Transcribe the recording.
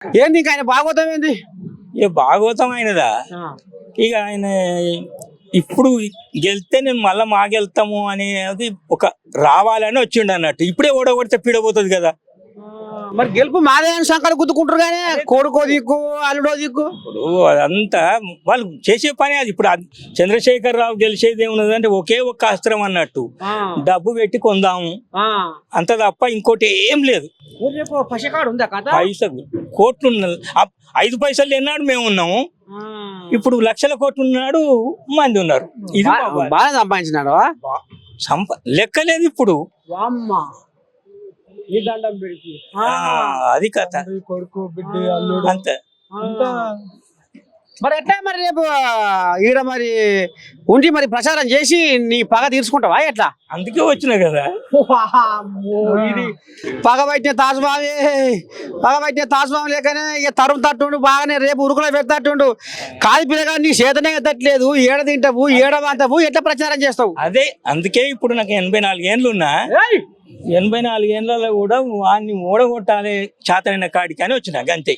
ఏంది ఇంకా ఆయన భాగవతం ఏంది? ఇక భాగవతం అయినదా ఇక ఆయన ఇప్పుడు గెలిస్తే నేను మళ్ళా మాగెళ్తాము అనేది ఒక రావాలని వచ్చిండు అన్నట్టు. ఇప్పుడే ఓడగొడితే పీడబోతుంది కదా. మరి గెలుపు మాదే అని సంకలు గుద్దుకుంటారు కానీ కొడుకో దిక్కు అల్లుడో దిక్కు. ఇప్పుడు అదంతా వాళ్ళు చేసే పని అది. ఇప్పుడు చంద్రశేఖరరావు గెలిచేది ఏమున్నది అంటే ఒకే ఒక్క అస్త్రం అన్నట్టు, డబ్బు పెట్టి కొందాము అంత తప్ప ఇంకోటి ఏం లేదు. పసికాడు ఉందా కథ? పైసలు కోట్లు 5 పైసలు ఎన్నాడు మేము ఉన్నాము, ఇప్పుడు లక్షల కోట్లు ఉన్నాడు మంది ఉన్నారు. ఇది బాగా సంపాదించినాడు. లెక్కలేదు ఇప్పుడు. అది కథ. కొడుకు బిడ్డ అల్లుడు అంతే. మరి ఎట్లా మరి రేపు ఈడ మరి ఉండి మరి ప్రచారం చేసి నీ పగ తీర్చుకుంటావా ఎట్లా? అందుకే వచ్చినా కదా. ఇది పగబట్టిన తాజ్బాబు లేకనే ఇక తరుము తట్టుండు బాగానే రేపు ఉరుకులో పెడతాట్టుండు. కాదు పిల్లగా నీ చేతనే తట్టలేదు, ఏడ తింటావు ఏడ వాంతావు ఎట్లా ప్రచారం చేస్తావు? అదే అందుకే ఇప్పుడు నాకు 84 ఏళ్ళు ఉన్నా, 84 ఏళ్ళలో కూడా వాడిని ఓడగొట్టాలి చేతనైన కాడికి అని వచ్చినా అంతే.